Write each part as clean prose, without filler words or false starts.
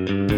Hello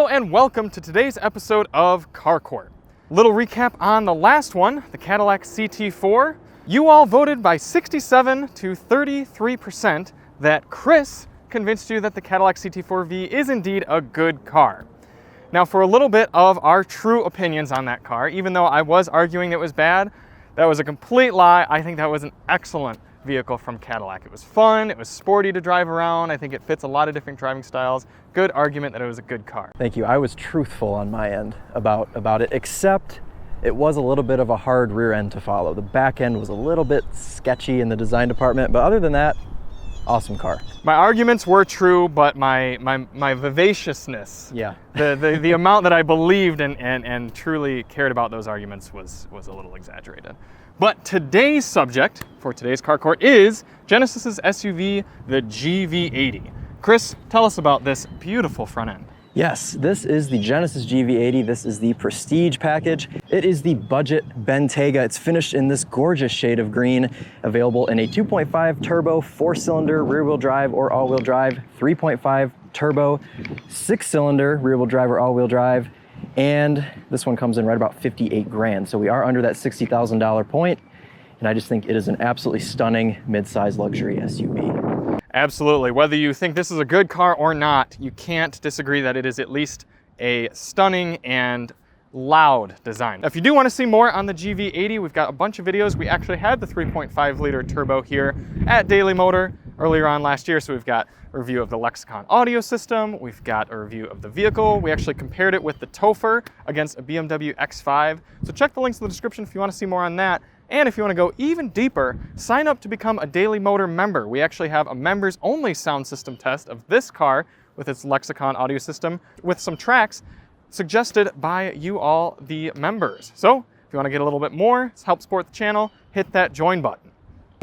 and welcome to today's episode of Car Court. Little recap on the last one, the Cadillac CT4. You all voted by 67 to 33% that Chris convinced you that the Cadillac CT4V is indeed a good car. Now for a little bit of our true opinions on that car, even though I was arguing it was bad, that was a complete lie. I think that was an excellent vehicle from Cadillac. It was fun, it was sporty to drive around. I think it fits a lot of different driving styles. Good argument that it was a good car. Thank you. I was truthful on my end about it, except it was a little bit of a hard rear end to follow. The back end was a little bit sketchy in the design department, but other than that, awesome car. My arguments were true, but my vivaciousness, the amount that I believed and truly cared about those arguments was a little exaggerated. But today's subject for today's Car Court is Genesis's SUV, the GV80. Chris, tell us about this beautiful front end. Yes, this is the Genesis GV80. This is the Prestige package. It is the budget Bentayga. It's finished in this gorgeous shade of green, available in a 2.5 turbo, 4-cylinder rear-wheel drive or all-wheel drive, 3.5 turbo, 6-cylinder rear-wheel drive or all-wheel drive, and this one comes in right about 58 grand. So we are under that $60,000 point, and I just think it is an absolutely stunning mid-size luxury SUV. Absolutely. Whether you think this is a good car or not, you can't disagree that it is at least a stunning and loud design. If you do want to see more on the GV80, we've got a bunch of videos. We actually had the 3.5 liter turbo here at Daily Motor earlier on last year. So we've got a review of the Lexicon audio system. We've got a review of the vehicle. We actually compared it with the Topher against a BMW X5. So check the links in the description if you want to see more on that. And if you want to go even deeper, sign up to become a Daily Motor member. We actually have a members only sound system test of this car with its Lexicon audio system with some tracks suggested by you all, the members. So if you want to get a little bit more, help support the channel, hit that join button.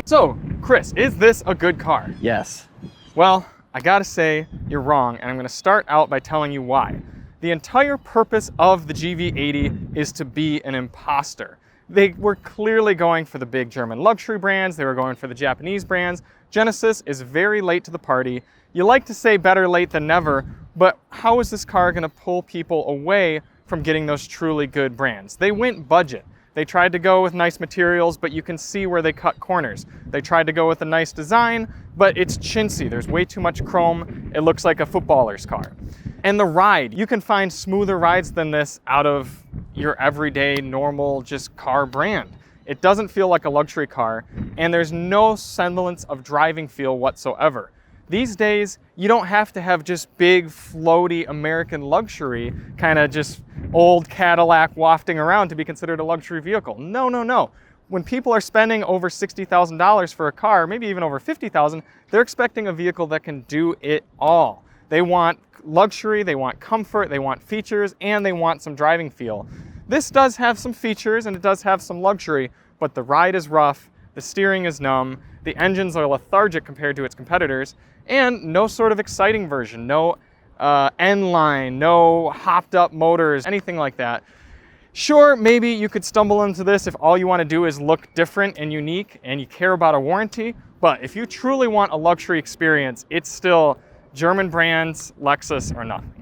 So Chris, is this a good car? Yes. Well, I gotta say you're wrong, and I'm gonna start out by telling you why. The entire purpose of the GV80 is to be an imposter. They were clearly going for the big German luxury brands. They were going for the Japanese brands. Genesis is very late to the party. You like to say better late than never, but how is this car gonna pull people away from getting those truly good brands? They went budget. They tried to go with nice materials, but you can see where they cut corners. They tried to go with a nice design, but it's chintzy. There's way too much chrome. It looks like a footballer's car. And the ride, you can find smoother rides than this out of your everyday, normal, just car brand. It doesn't feel like a luxury car, and there's no semblance of driving feel whatsoever. These days, you don't have to have just big, floaty American luxury, kind of just old Cadillac wafting around to be considered a luxury vehicle. No, no, no. When people are spending over $60,000 for a car, maybe even over $50,000, they're expecting a vehicle that can do it all. They want luxury, they want comfort, they want features, and they want some driving feel. This does have some features and it does have some luxury, but the ride is rough, the steering is numb, the engines are lethargic compared to its competitors, and no sort of exciting version, no N-line, no hopped up motors, anything like that. Sure, maybe you could stumble into this if all you want to do is look different and unique and you care about a warranty, but if you truly want a luxury experience, it's still German brands, Lexus, or nothing.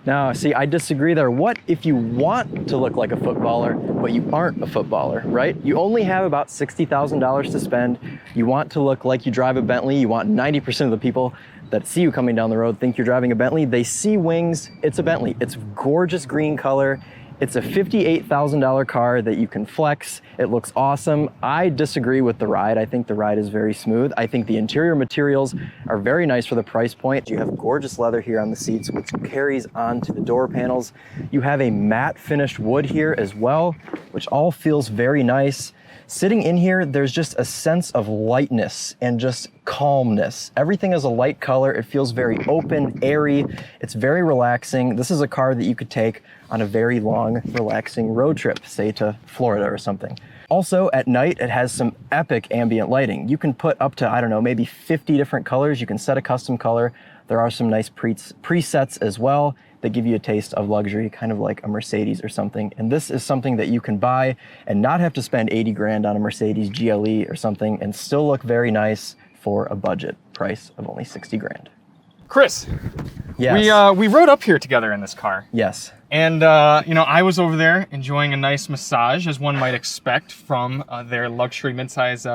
Now, see, I disagree there. What if you want to look like a footballer, but you aren't a footballer, right? You only have about $60,000 to spend. You want to look like you drive a Bentley. You want 90% of the people that see you coming down the road think you're driving a Bentley. They see wings, it's a Bentley. It's gorgeous green color. It's a $58,000 car that you can flex. It looks awesome. I disagree with the ride. I think the ride is very smooth. I think the interior materials are very nice for the price point. You have gorgeous leather here on the seats, which carries onto the door panels. You have a matte finished wood here as well, which all feels very nice. Sitting in here, there's just a sense of lightness and just calmness. Everything is a light color. It feels very open, airy. It's very relaxing. This is a car that you could take on a very long, relaxing road trip, say to Florida or something. Also, at night, it has some epic ambient lighting. You can put up to, I don't know, maybe 50 different colors. You can set a custom color. There are some nice presets as well. that give you a taste of luxury, kind of like a Mercedes or something. And this is something that you can buy and not have to spend 80 grand on a Mercedes GLE or something and still look very nice for a budget price of only 60 grand. Chris, Yes. we rode up here together in this car. Yes. And, you know, I was over there enjoying a nice massage, as one might expect from their luxury midsize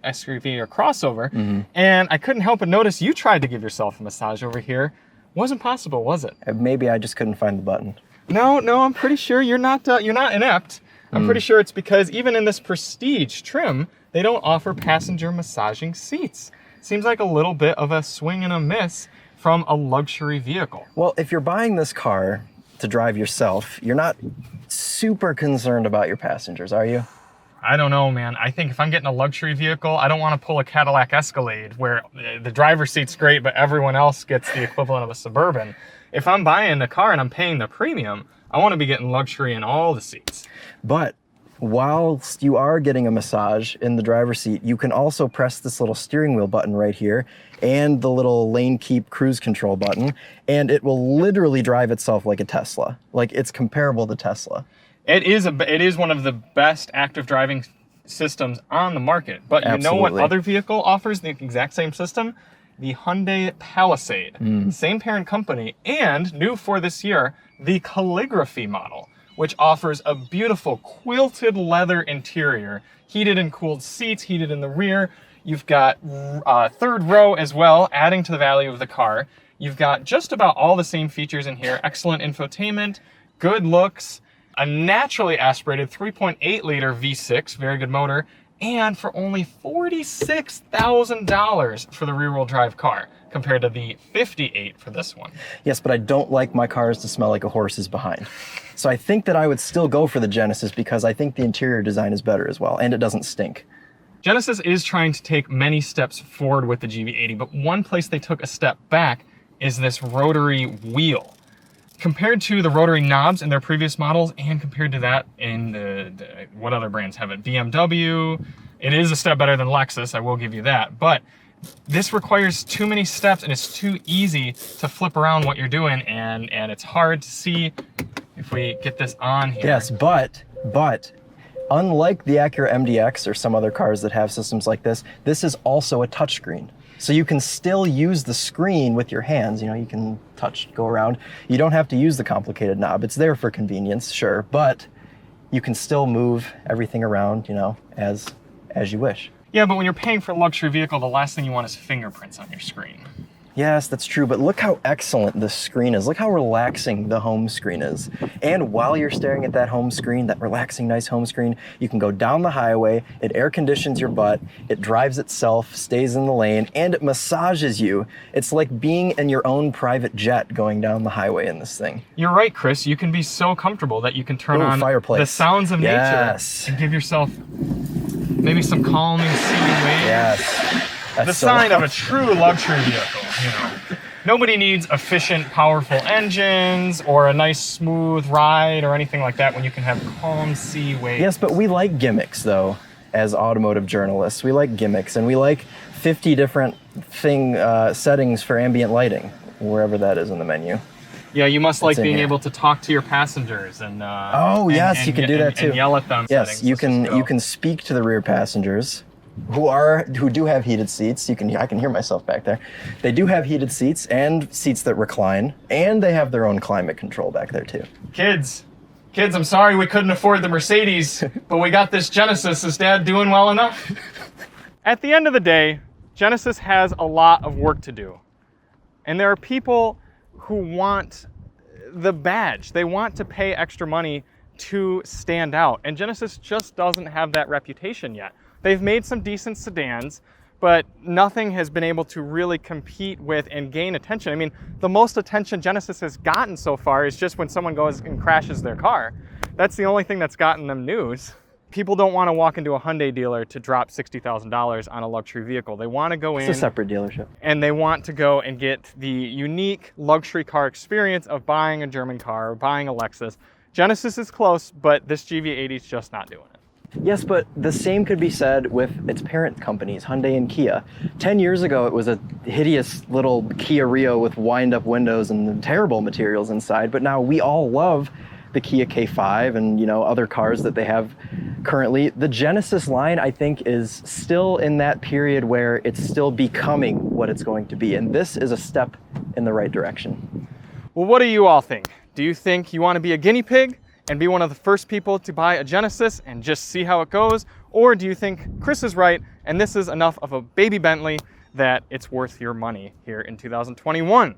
SUV or crossover. And I couldn't help but notice you tried to give yourself a massage over here. Wasn't possible, was it? Maybe I just couldn't find the button. No, I'm pretty sure you're not inept. I'm pretty sure it's because even in this prestige trim, they don't offer passenger massaging seats. Seems like a little bit of a swing and a miss from a luxury vehicle. Well, if you're buying this car to drive yourself, you're not super concerned about your passengers, are you? I don't know, man. I think if I'm getting a luxury vehicle, I don't want to pull a Cadillac Escalade where the driver's seat's great, but everyone else gets the equivalent of a Suburban. If I'm buying a car and I'm paying the premium, I want to be getting luxury in all the seats. But whilst you are getting a massage in the driver's seat, you can also press this little steering wheel button right here and the little lane keep cruise control button, and it will literally drive itself like a Tesla. Like, it's comparable to Tesla. It is one of the best active driving systems on the market. But you know what other vehicle offers the exact same system? The Hyundai Palisade. Same parent company, and new for this year, the Calligraphy model, which offers a beautiful quilted leather interior, heated and cooled seats, heated in the rear. You've got third row as well, adding to the value of the car. You've got just about all the same features in here. Excellent infotainment, good looks, a naturally aspirated 3.8 liter V6, very good motor, and for only $46,000 for the rear-wheel drive car, compared to the $58,000 for this one. Yes, but I don't like my cars to smell like a horse is behind. So I think that I would still go for the Genesis because I think the interior design is better as well, and it doesn't stink. Genesis is trying to take many steps forward with the GV80, but one place they took a step back is this rotary wheel. Compared to the rotary knobs in their previous models, and compared to that in what other brands have it? BMW, it is a step better than Lexus, I will give you that, but this requires too many steps and it's too easy to flip around what you're doing, and it's hard to see if we get this on here. Yes, but unlike the Acura MDX or some other cars that have systems like this is also a touchscreen. So you can still use the screen with your hands. You know, you can go around. You don't have to use the complicated knob. It's there for convenience, sure, but you can still move everything around, you know, as you wish. Yeah, but when you're paying for a luxury vehicle, the last thing you want is fingerprints on your screen. Yes, that's true, but look how excellent this screen is. Look how relaxing the home screen is. And while you're staring at that home screen, that relaxing, nice home screen, you can go down the highway, it air conditions your butt, it drives itself, stays in the lane, and it massages you. It's like being in your own private jet going down the highway in this thing. You're right, Chris. You can be so comfortable that you can turn on fireplace. The sounds of nature and give yourself maybe some calming soothing waves. Yes. The sign of a true luxury vehicle, you know. Nobody needs efficient, powerful engines or a nice, smooth ride or anything like that when you can have calm sea waves. Yes, but we like gimmicks, though, as automotive journalists. We like gimmicks, and we like 50 different settings for ambient lighting, wherever that is in the menu. Yeah, you must like being able to talk to your passengers and you can do that too. And yell at them. Yes, you can speak to the rear passengers, who do have heated seats. I can hear myself back there. They do have heated seats and seats that recline, and they have their own climate control back there too. Kids, I'm sorry we couldn't afford the Mercedes, but we got this Genesis. Is Dad doing well enough? At the end of the day, Genesis has a lot of work to do. And there are people who want the badge. They want to pay extra money to stand out. And Genesis just doesn't have that reputation yet. They've made some decent sedans, but nothing has been able to really compete with and gain attention. I mean, the most attention Genesis has gotten so far is just when someone goes and crashes their car. That's the only thing that's gotten them news. People don't want to walk into a Hyundai dealer to drop $60,000 on a luxury vehicle. They want to go in. It's a separate dealership. And they want to go and get the unique luxury car experience of buying a German car or buying a Lexus. Genesis is close, but this GV80 is just not doing it. Yes, but the same could be said with its parent companies, Hyundai and Kia. 10 years ago, it was a hideous little Kia Rio with wind-up windows and terrible materials inside, but now we all love the Kia K5 and, you know, other cars that they have currently. The Genesis line, I think, is still in that period where it's still becoming what it's going to be, and this is a step in the right direction. Well, what do you all think? Do you think you want to be a guinea pig and be one of the first people to buy a Genesis and just see how it goes? Or do you think Chris is right and this is enough of a baby Bentley that it's worth your money here in 2021?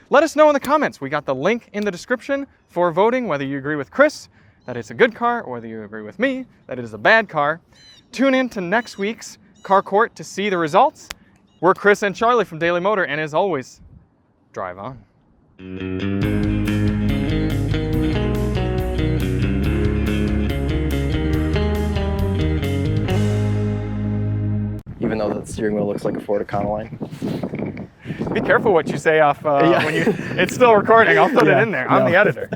Let us know in the comments. We got the link in the description for voting whether you agree with Chris that it's a good car or whether you agree with me that it is a bad car. Tune in to next week's Car Court to see the results. We're Chris and Charlie from Daily Motor, and as always, drive on. Even though the steering wheel looks like a Ford Econoline. Be careful what you say off when you. It's still recording. I'll put it in there. I'm the editor.